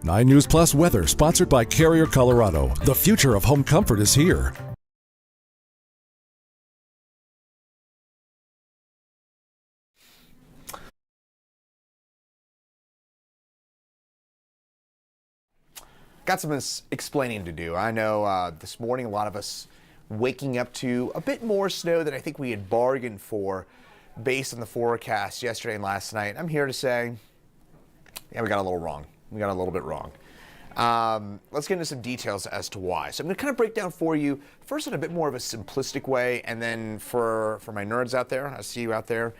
9 News Plus weather, sponsored by Carrier Colorado. The future of home comfort is here. Got some explaining to do. I know this morning a lot of us waking up to a bit more snow than I think we had bargained for based on the forecast yesterday and last night. I'm here to say, yeah, we got a little wrong. We got a little bit wrong. Let's get into some details as to why. So I'm going to kind of break down for you first in a bit more of a simplistic way, and then for my nerds out there, I see you out there,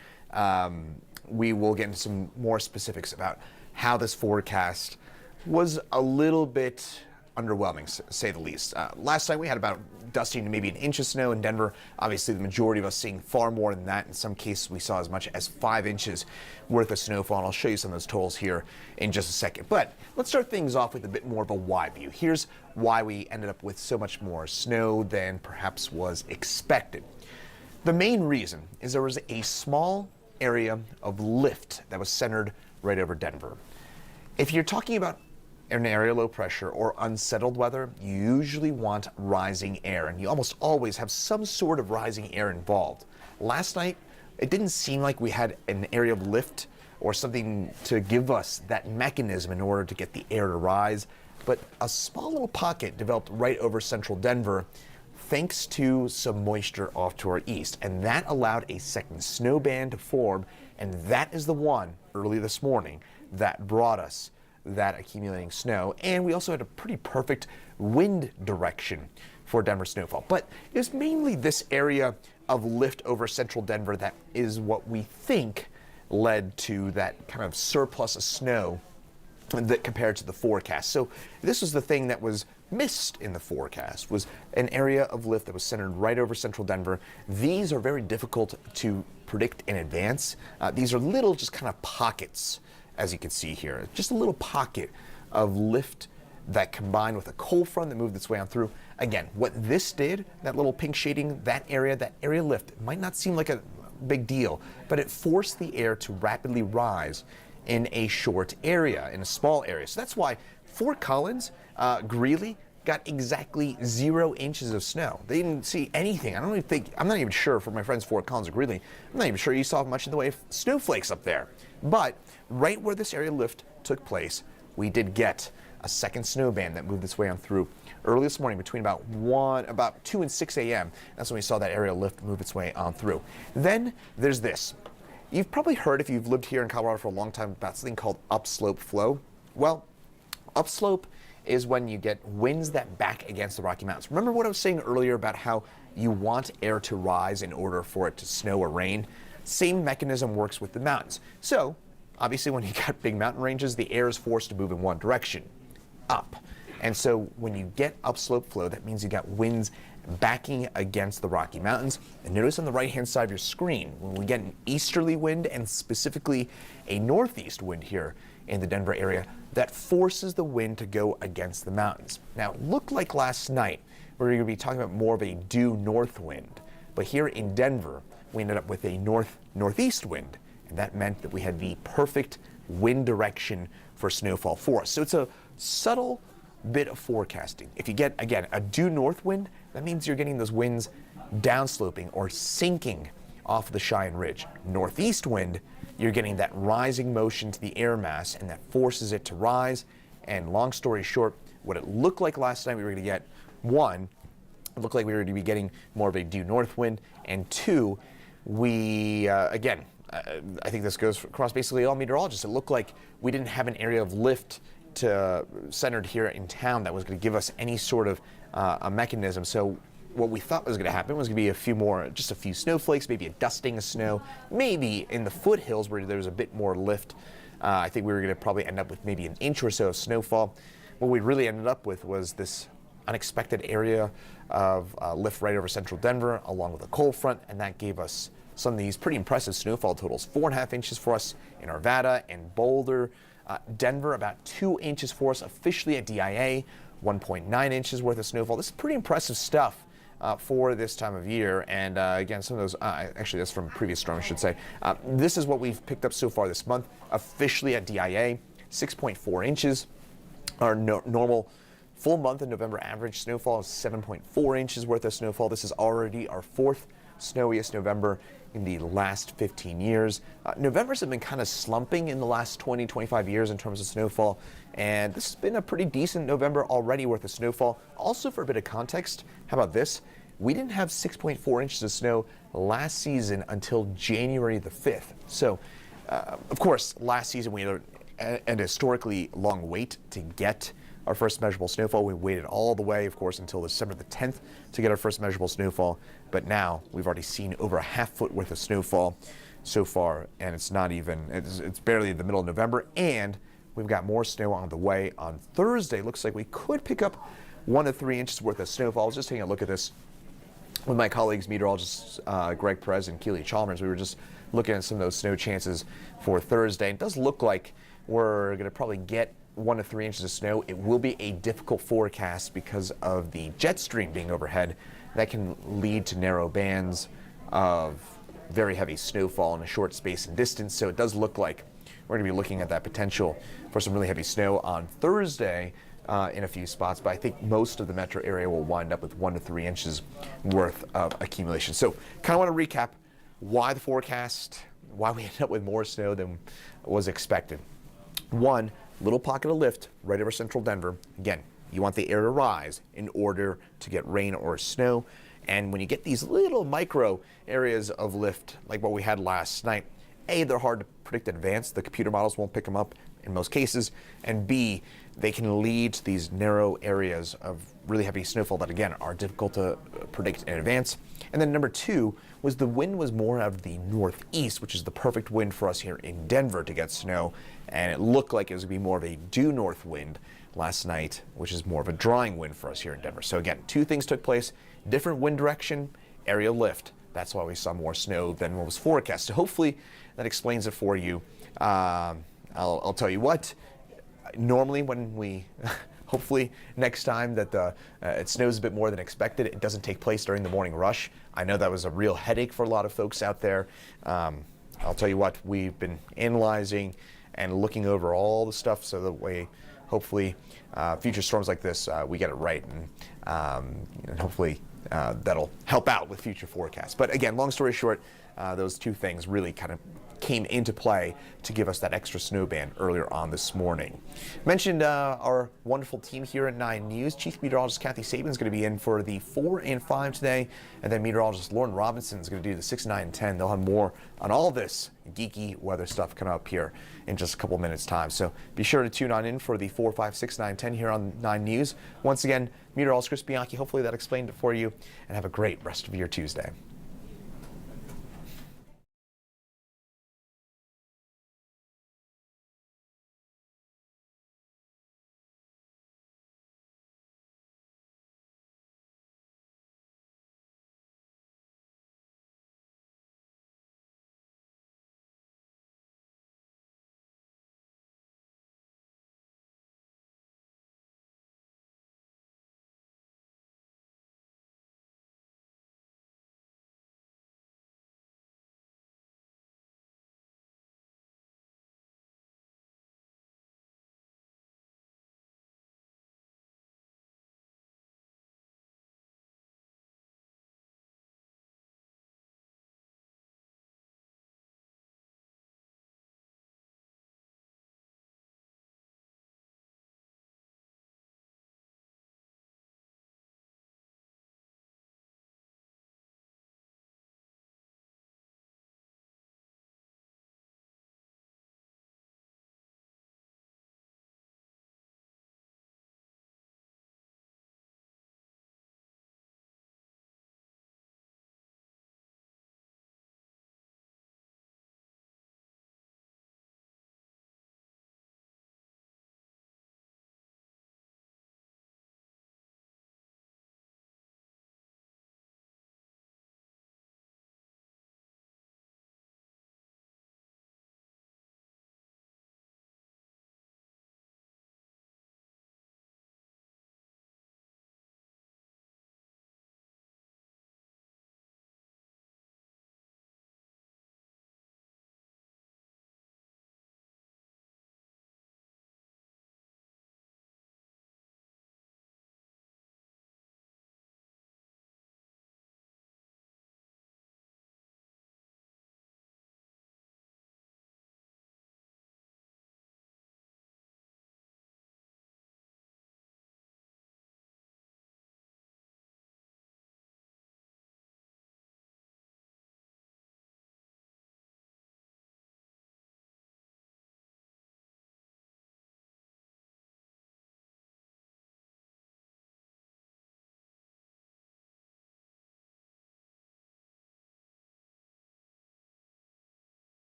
we will get into some more specifics about how this forecast was a little bit underwhelming, to say the least. Last night we had about dusting to maybe an inch of snow in Denver. Obviously the majority of us seeing far more than that. In some cases we saw as much as 5 inches worth of snowfall, and I'll show you some of those totals here in just a second. But let's start things off with a bit more of a wide view. Here's why we ended up with so much more snow than perhaps was expected. The main reason is there was a small area of lift that was centered right over Denver. If you're talking about an area low pressure or unsettled weather, you usually want rising air, and you almost always have some sort of rising air involved. Last night, it didn't seem like we had an area of lift or something to give us that mechanism in order to get the air to rise, but a small little pocket developed right over central Denver thanks to some moisture off to our east, and that allowed a second snow band to form, and that is the one early this morning that brought us that accumulating snow. And we also had a pretty perfect wind direction for Denver snowfall. But it was mainly this area of lift over central Denver that is what we think led to that kind of surplus of snow that compared to the forecast. So this was the thing that was missed in the forecast, was an area of lift that was centered right over central Denver. These are very difficult to predict in advance. These are little just kind of pockets, as you can see here, just a little pocket of lift that combined with a cold front that moved its way on through. Again, what this did, that little pink shading, that area lift, it might not seem like a big deal, but it forced the air to rapidly rise in a short area, in a small area. So that's why Fort Collins, Greeley, got exactly 0 inches of snow. They didn't see anything. I'm not even sure for my friends Fort Collins or Greeley, I'm not even sure you saw much in the way of snowflakes up there. But right where this area lift took place, we did get a second snow band that moved its way on through early this morning between about 2 and 6 a.m. That's when we saw that area lift move its way on through. Then there's this. You've probably heard, if you've lived here in Colorado for a long time, about something called upslope flow. Well, upslope is when you get winds that back against the Rocky Mountains. Remember what I was saying earlier about how you want air to rise in order for it to snow or rain? Same mechanism works with the mountains. So obviously when you got big mountain ranges, the air is forced to move in one direction, up. And so when you get upslope flow, that means you got winds backing against the Rocky Mountains. And notice on the right-hand side of your screen, when we get an easterly wind and specifically a northeast wind here in the Denver area, that forces the wind to go against the mountains. Now, it looked like last night we were going to be talking about more of a due north wind, but here in Denver, we ended up with a northeast wind, and that meant that we had the perfect wind direction for snowfall for us. So it's a subtle bit of forecasting. If you get, again, a due north wind, that means you're getting those winds downsloping or sinking off the Cheyenne Ridge. Northeast wind, you're getting that rising motion to the air mass, and that forces it to rise. And long story short, what it looked like last night we were going to get, one, it looked like we were going to be getting more of a due north wind, and two, we, again, I think this goes across basically all meteorologists. It looked like we didn't have an area of lift centered here in town that was going to give us any sort of a mechanism. So what we thought was going to happen was going to be just a few snowflakes, maybe a dusting of snow, maybe in the foothills where there was a bit more lift. I think we were going to probably end up with maybe an inch or so of snowfall. What we really ended up with was this unexpected area of lift right over central Denver, along with a cold front, and that gave us some of these pretty impressive snowfall totals. 4.5 inches for us in Arvada and Boulder. Denver, about 2 inches for us officially at DIA, 1.9 inches worth of snowfall. This is pretty impressive stuff for this time of year. And again, some of those, actually that's from previous storm, I should say. This is what we've picked up so far this month, officially at DIA, 6.4 inches. Our normal full month in November average snowfall is 7.4 inches worth of snowfall. This is already our fourth snowiest November in the last 15 years. Novembers have been kind of slumping in the last 20, 25 years in terms of snowfall, and this has been a pretty decent November already worth of snowfall. Also, for a bit of context, how about this? We didn't have 6.4 inches of snow last season until January the 5th. So, of course, last season we had an historically long wait to get our first measurable snowfall. We waited all the way, of course, until December the 10th to get our first measurable snowfall. But now we've already seen over a half foot worth of snowfall so far, and it's not even, it's barely the middle of November, and we've got more snow on the way on Thursday. Looks like we could pick up 1 to 3 inches worth of snowfall. I was just taking a look at this with my colleagues, meteorologists Greg Perez and Keely Chalmers. We were just looking at some of those snow chances for Thursday. It does look like we're going to probably get 1 to 3 inches of snow. It will be a difficult forecast because of the jet stream being overhead. That can lead to narrow bands of very heavy snowfall in a short space and distance. So it does look like we're going to be looking at that potential for some really heavy snow on Thursday in a few spots. But I think most of the metro area will wind up with 1 to 3 inches worth of accumulation. So kind of want to recap why the forecast, why we ended up with more snow than was expected. One, little pocket of lift right over central Denver. Again, you want the air to rise in order to get rain or snow. And when you get these little micro areas of lift, like what we had last night, A, they're hard to predict in advance. The computer models won't pick them up in most cases. And B, they can lead to these narrow areas of really heavy snowfall that, again, are difficult to predict in advance. And then number two was the wind was more of the northeast, which is the perfect wind for us here in Denver to get snow. And it looked like it was going to be more of a due north wind last night, which is more of a drying wind for us here in Denver. So again, two things took place: different wind direction, area lift. That's why we saw more snow than what was forecast. So hopefully that explains it for you. I'll tell you what, normally when we, hopefully next time that it snows a bit more than expected, it doesn't take place during the morning rush. I know that was a real headache for a lot of folks out there. I'll tell you what, we've been analyzing and looking over all the stuff so that way, hopefully, future storms like this, we get it right, and hopefully that'll help out with future forecasts. But again, long story short, those two things really kind of came into play to give us that extra snow band earlier on this morning. Mentioned our wonderful team here at 9 News. Chief Meteorologist Kathy Sabin is going to be in for the 4 and 5 today, and then Meteorologist Lauren Robinson is going to do the 6, 9, and 10. They'll have more on all this geeky weather stuff coming up here in just a couple minutes time. So be sure to tune on in for the 4, 5, 6, 9, 10 here on 9 News. Once again, Meteorologist Chris Bianchi, hopefully that explained it for you, and have a great rest of your Tuesday.